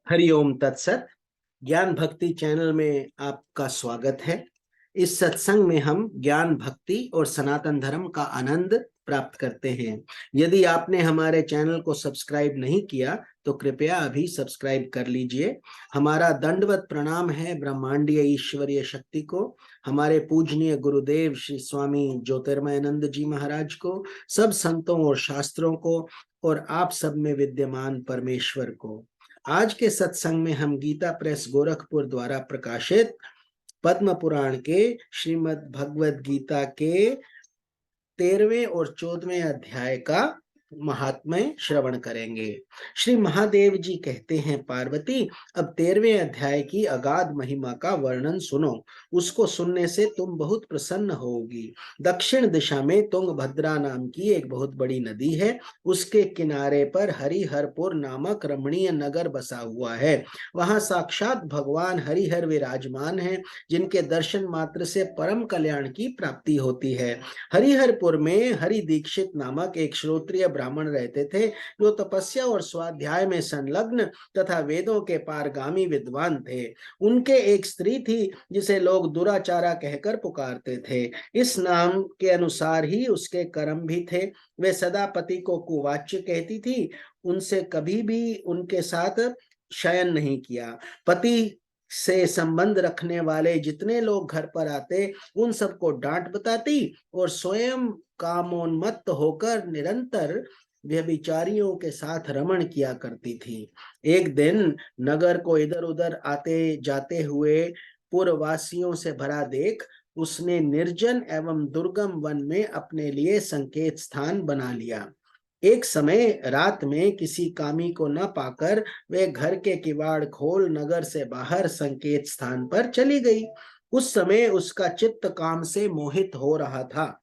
हरिओम तत्सत। ज्ञान भक्ति चैनल में आपका स्वागत है। इस सत्संग में हम ज्ञान भक्ति और सनातन धर्म का आनंद प्राप्त करते हैं। यदि आपने हमारे चैनल को सब्सक्राइब नहीं किया तो कृपया अभी सब्सक्राइब कर लीजिए। हमारा दंडवत प्रणाम है ब्रह्मांडीय ईश्वरीय शक्ति को, हमारे पूजनीय गुरुदेव श्री स्वामी ज्योतिर्मयानंद जी महाराज को, सब संतों और शास्त्रों को, और आप सब में विद्यमान परमेश्वर को। आज के सत्संग में हम गीता प्रेस गोरखपुर द्वारा प्रकाशित पद्म पुराण के श्रीमद् भगवद गीता के 13वें और 14वें अध्याय का महात्म्य श्रवण करेंगे। श्री महादेव जी कहते हैं, पार्वती अब 13वें अध्याय की अगाध महिमा का वर्णन सुनो। उसको सुनने से तुम बहुत प्रसन्न होगी। दक्षिण दिशा में तुंगभद्रा नाम की एक बहुत बड़ी नदी है। उसके किनारे पर हरिहरपुर नामक रमणीय नगर बसा हुआ है। वहां साक्षात भगवान हरिहर विराजमान हैं, जिनके दर्शन मात्र से परम कल्याण की प्राप्ति होती है। हरिहरपुर में हरि दीक्षित नामक एक श्रोत्रिय ब्राह्मण रहते थे, जो तपस्या और स्वाध्याय में संलग्न तथा वेदों के पारगामी विद्वान थे। उनके एक स्त्री थी जिसे लोग दुराचारा कहकर पुकारते थे। इस नाम के अनुसार ही उसके कर्म भी थे। वे सदा पति को कुवाच्य कहती थी। उनसे कभी भी उनके साथ शयन नहीं किया। पति से संबंध रखने वाले जितने लोग घर पर आते उन सबको डांट बताती और स्वयं कामोन्मत्त होकर निरंतर व्यभिचारियों के साथ रमण किया करती थी। एक दिन नगर को इधर उधर आते जाते हुए पुरवासियों से भरा देख उसने निर्जन एवं दुर्गम वन में अपने लिए संकेत स्थान बना लिया। एक समय रात में किसी कामी को न पाकर वे घर के किवाड़ खोल नगर से बाहर संकेत स्थान पर चली गई। उस समय उसका चित्त काम से मोहित हो रहा था।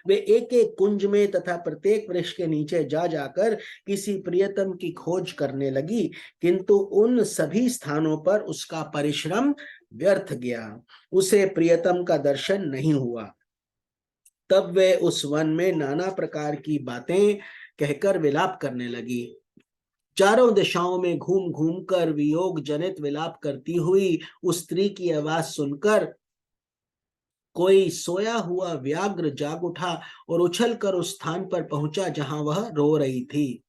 वे एक एक कुंज में तथा प्रत्येक वृक्ष के नीचे जा जाकर किसी प्रियतम की खोज करने लगी, किंतु उन सभी स्थानों पर उसका परिश्रम व्यर्थ गया। उसे प्रियतम का दर्शन नहीं हुआ। तब वे उस वन में नाना प्रकार की बातें कहकर विलाप करने लगी। चारों दिशाओं में घूम घूम कर वियोग जनित विलाप करती हुई उस स्त्री की आवाज सुनकर कोई सोया हुआ व्याघ्र जाग उठा और उछलकर उस स्थान पर पहुंचा जहां वह रो रही थी।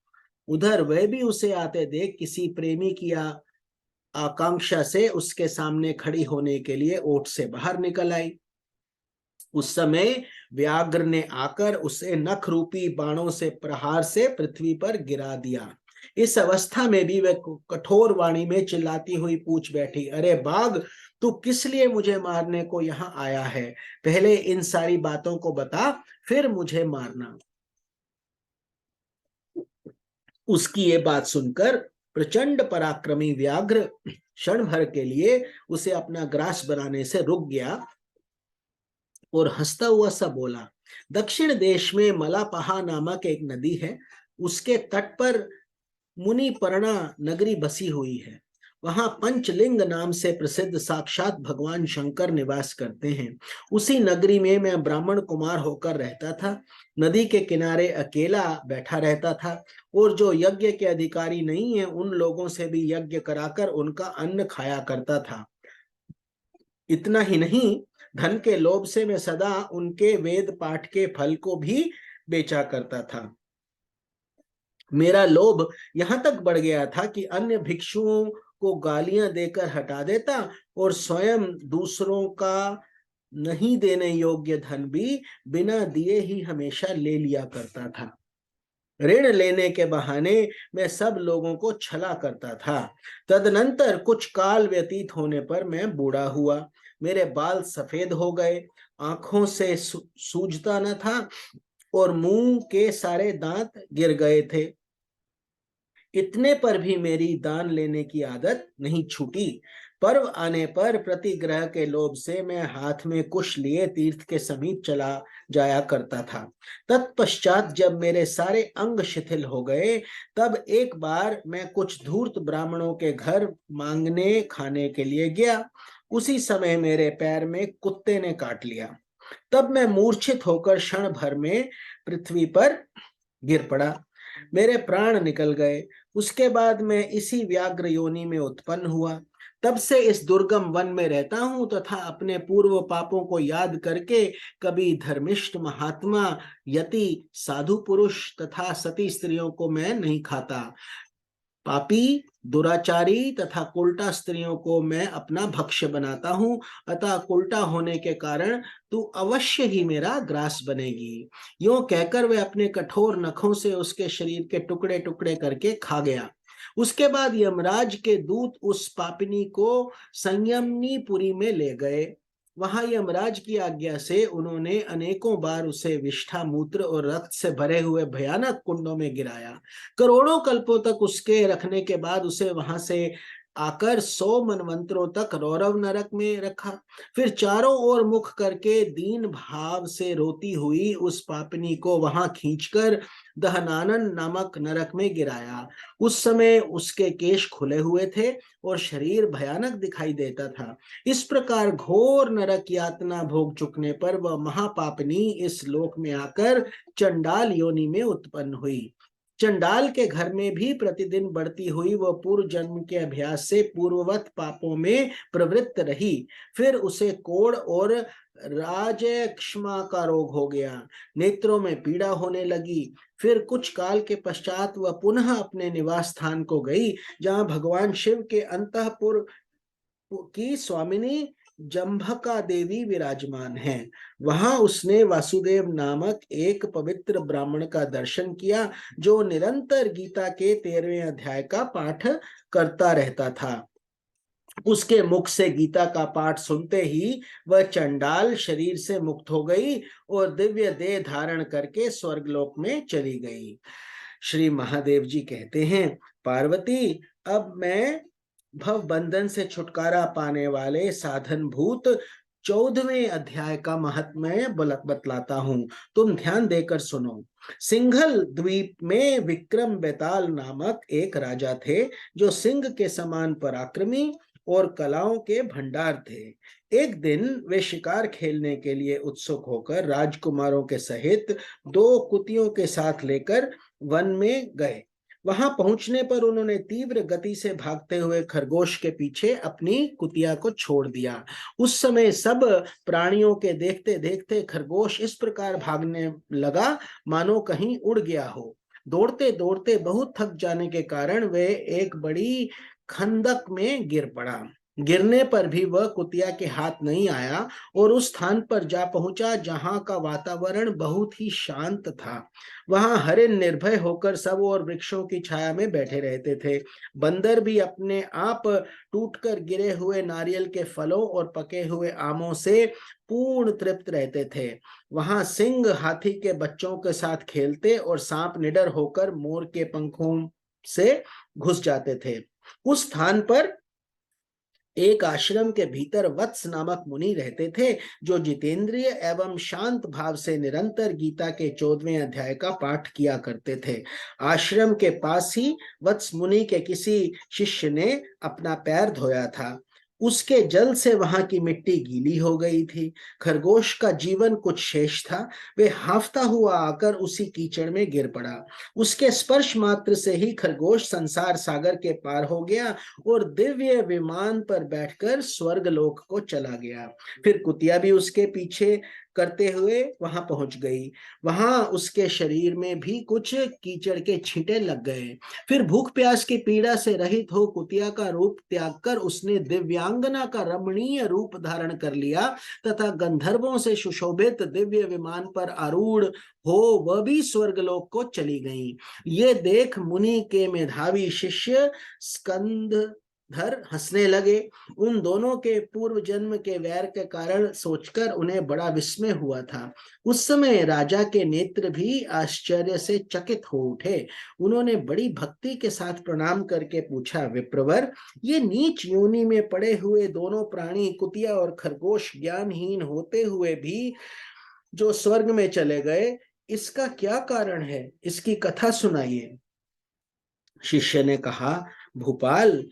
उधर वह भी उसे आते देख किसी प्रेमी की आकांक्षा से उसके सामने खड़ी होने के लिए ओट से बाहर निकल आई। उस समय व्याघ्र ने आकर उसे नख रूपी बाणों से प्रहार से पृथ्वी पर गिरा दिया। इस अवस्था में भी वह कठोर वाणी में चिल्लाती हुई पूछ बैठी, अरे बाघ, तू किस लिए मुझे मारने को यहाँ आया है? पहले इन सारी बातों को बता, फिर मुझे मारना। उसकी ये बात सुनकर प्रचंड पराक्रमी व्याघ्र क्षण भर के लिए उसे अपना ग्रास बनाने से रुक गया और हंसता हुआ सा बोला, दक्षिण देश में मलापहा नामक एक नदी है। उसके तट पर मुनिपर्णा नगरी बसी हुई है। वहां पंचलिंग नाम से प्रसिद्ध साक्षात भगवान शंकर निवास करते हैं। उसी नगरी में मैं ब्राह्मण कुमार होकर रहता था। नदी के किनारे अकेला बैठा रहता था और जो यज्ञ के अधिकारी नहीं है उन लोगों से भी यज्ञ कराकर उनका अन्न खाया करता था। इतना ही नहीं, धन के लोभ से मैं सदा उनके वेद पाठ के फल को भी बेचा करता था। मेरा लोभ यहां तक बढ़ गया था कि अन्य भिक्षुओं को गालियां देकर हटा देता और स्वयं दूसरों का नहीं देने योग्य धन भी बिना दिए ही हमेशा ले लिया करता था। ऋण लेने के बहाने मैं सब लोगों को छला करता था। तदनंतर कुछ काल व्यतीत होने पर मैं बूढ़ा हुआ। मेरे बाल सफेद हो गए, आंखों से सूझता न था और मुंह के सारे दांत गिर गए थे। इतने पर भी मेरी दान लेने की आदत नहीं छूटी। पर्व आने पर प्रतिग्रह के लोभ से मैं हाथ में कुश लिए तीर्थ के समीप चला जाया करता था। तत्पश्चात जब मेरे सारे अंग शिथिल हो गए, तब एक बार मैं कुछ धूर्त ब्राह्मणों के घर मांगने खाने के लिए गया। उसी समय मेरे पैर में कुत्ते ने काट लिया। तब मैं मूर्छित होकर क्षण भर में पृथ्वी पर गिर पड़ा। मेरे प्राण निकल गए। उसके बाद मैं इसी व्याघ्र योनि में उत्पन्न हुआ। तब से इस दुर्गम वन में रहता हूं तथा अपने पूर्व पापों को याद करके कभी धर्मिष्ठ महात्मा, यति, साधु पुरुष तथा सती स्त्रियों को मैं नहीं खाता। पापी, दुराचारी तथा उल्टा स्त्रियों को मैं अपना भक्ष्य बनाता हूं, अतः उल्टा होने के कारण तू अवश्य ही मेरा ग्रास बनेगी। यूं कहकर वे अपने कठोर नखों से उसके शरीर के टुकड़े टुकड़े करके खा गया। उसके बाद यमराज के दूत उस पापिनी को संयमनीपुरी में ले गए। वहां यमराज की आज्ञा से उन्होंने अनेकों बार उसे विष्ठा, मूत्र और रक्त से भरे हुए भयानक कुंडों में गिराया। करोड़ों कल्पों तक उसके रखने के बाद उसे वहां से आकर 100 मनवंतरों तक रौरव नरक में रखा। फिर चारों ओर मुख करके दीन भाव से रोती हुई उस पापिनी को वहां खींचकर दहनानन नामक नरक में गिराया। उस समय उसके केश खुले हुए थे और शरीर भयानक दिखाई देता था। इस प्रकार घोर नरक यातना भोग चुकने पर वह महापापिनी इस लोक में आकर चंडाल योनि में उत्पन्न हुई। चंडाल के घर में भी प्रतिदिन बढ़ती हुई वह पूर्व जन्म के अभ्यास से पूर्ववत पापों में प्रवृत्त रही। फिर उसे कोढ़ और राजक्षमा का रोग हो गया, नेत्रों में पीड़ा होने लगी। फिर कुछ काल के पश्चात वह पुनः अपने निवास स्थान को गई, जहां भगवान शिव के अंतःपुर की स्वामिनी जंभका देवी विराजमान है। वहां उसने वासुदेव नामक एक पवित्र ब्राह्मण का दर्शन किया, जो निरंतर गीता के 13वें अध्याय का पाठ करता रहता था। उसके मुख से गीता का पाठ सुनते ही वह चंडाल शरीर से मुक्त हो गई और दिव्य देह धारण करके स्वर्गलोक में चली गई। श्री महादेव जी कहते हैं, पार्वती, अब मैं भव बंधन से छुटकारा पाने वाले साधन भूत 14वें अध्याय का महात्म्य बतलाता हूं, तुम ध्यान देकर सुनो। सिंघल द्वीप में विक्रम बेताल नामक एक राजा थे, जो सिंह के समान पराक्रमी और कलाओं के भंडार थे। एक दिन वे शिकार खेलने के लिए उत्सुक होकर राजकुमारों के सहित 2 कुतियों के साथ लेकर वन में गए। वहां पहुंचने पर उन्होंने तीव्र गति से भागते हुए खरगोश के पीछे अपनी कुतिया को छोड़ दिया। उस समय सब प्राणियों के देखते देखते खरगोश इस प्रकार भागने लगा मानो कहीं उड़ गया हो। दौड़ते दौड़ते बहुत थक जाने के कारण वे एक बड़ी खंदक में गिर पड़ा। गिरने पर भी वह कुतिया के हाथ नहीं आया और उस स्थान पर जा पहुंचा जहां का वातावरण बहुत ही शांत था। वहां हरिण निर्भय होकर सब और वृक्षों की छाया में बैठे रहते थे। बंदर भी अपने आप टूटकर गिरे हुए नारियल के फलों और पके हुए आमों से पूर्ण तृप्त रहते थे। वहां सिंह हाथी के बच्चों के साथ खेलते और सांप निडर होकर मोर के पंखों से घुस जाते थे। उस स्थान पर एक आश्रम के भीतर वत्स नामक मुनि रहते थे, जो जितेंद्रिय एवं शांत भाव से निरंतर गीता के 14वें अध्याय का पाठ किया करते थे। आश्रम के पास ही वत्स मुनि के किसी शिष्य ने अपना पैर धोया था। उसके जल से वहां की मिट्टी गीली हो गई थी। खरगोश का जीवन कुछ शेष था। वे हांफता हुआ आकर उसी कीचड़ में गिर पड़ा। उसके स्पर्श मात्र से ही खरगोश संसार सागर के पार हो गया और दिव्य विमान पर बैठकर स्वर्गलोक को चला गया। फिर कुतिया भी उसके पीछे करते हुए वहां पहुंच गई। वहां उसके शरीर में भी कुछ कीचड़ के छींटे लग गए। फिर भूख प्यास की पीड़ा से रहित हो कुतिया का रूप त्याग कर उसने दिव्यांगना का रमणीय रूप धारण कर लिया तथा गंधर्वों से सुशोभित दिव्य विमान पर आरूढ़ हो वह भी स्वर्गलोक को चली गई। ये देख मुनि के मेधावी शिष्य स्कंद धर हंसने लगे। उन दोनों के पूर्व जन्म के वैर के कारण सोचकर उन्हें बड़ा विस्मय हुआ था। उस समय राजा के नेत्र भी आश्चर्य से चकित हो उठे। उन्होंने बड़ी भक्ति के साथ प्रणाम करके पूछा, विप्रवर, ये नीच योनि में पड़े हुए दोनों प्राणी कुतिया और खरगोश ज्ञानहीन होते हुए भी जो स्वर्ग में चले गए, इसका क्या कारण है? इसकी कथा सुनाइए। शिष्य ने कहा, भूपाल,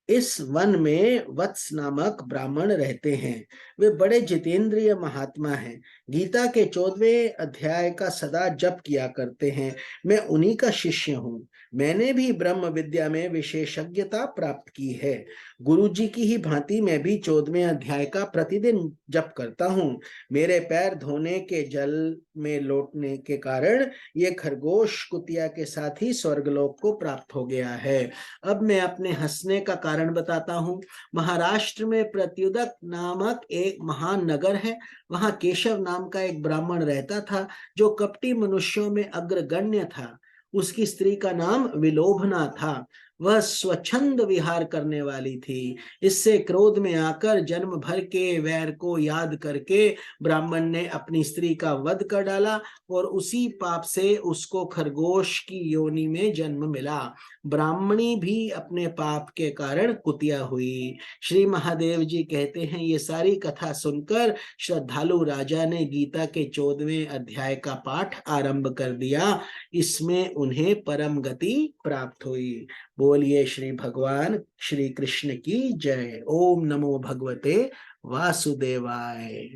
इस वन में वत्स नामक ब्राह्मण रहते हैं। वे बड़े जितेंद्रिय महात्मा हैं। गीता के 14वें अध्याय का सदा जप किया करते हैं। मैं उन्हीं का शिष्य हूँ। मैंने भी ब्रह्म विद्या में विशेषज्ञता प्राप्त की है। गुरु जी की ही भांति मैं भी 14वें अध्याय का प्रतिदिन जप करता हूँ। मेरे पैर धोने के जल में लौटने के कारण ये खरगोश कुतिया के साथ ही स्वर्गलोक को प्राप्त हो गया है। अब मैं अपने हंसने का कारण बताता हूँ। महाराष्ट्र में प्रत्युदक नामक एक महान नगर है। वहां केशव नाम का एक ब्राह्मण रहता था, जो कपटी मनुष्यों में अग्रगण्य था। उसकी स्त्री का नाम विलोभना था। वह स्वच्छंद विहार करने वाली थी। इससे क्रोध में आकर जन्म भर के वैर को याद करके ब्राह्मण ने अपनी स्त्री का वध कर डाला और उसी पाप से उसको खरगोश की योनि में जन्म मिला। ब्राह्मणी भी अपने पाप के कारण कुतिया हुई। श्री महादेव जी कहते हैं, ये सारी कथा सुनकर श्रद्धालु राजा ने गीता के 14वें अध्याय का पाठ आरंभ कर दिया। इसमें उन्हें परम गति प्राप्त हुई। बोलिए श्री भगवान श्री कृष्ण की जय। ओम नमो भगवते वासुदेवाय।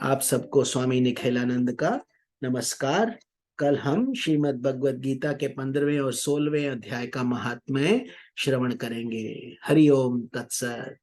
आप सबको स्वामी निखिलानंद का नमस्कार। कल हम श्रीमद् भगवद गीता के 15वें और 16वें अध्याय का महात्म्य श्रवण करेंगे। हरि ओम तत्सत।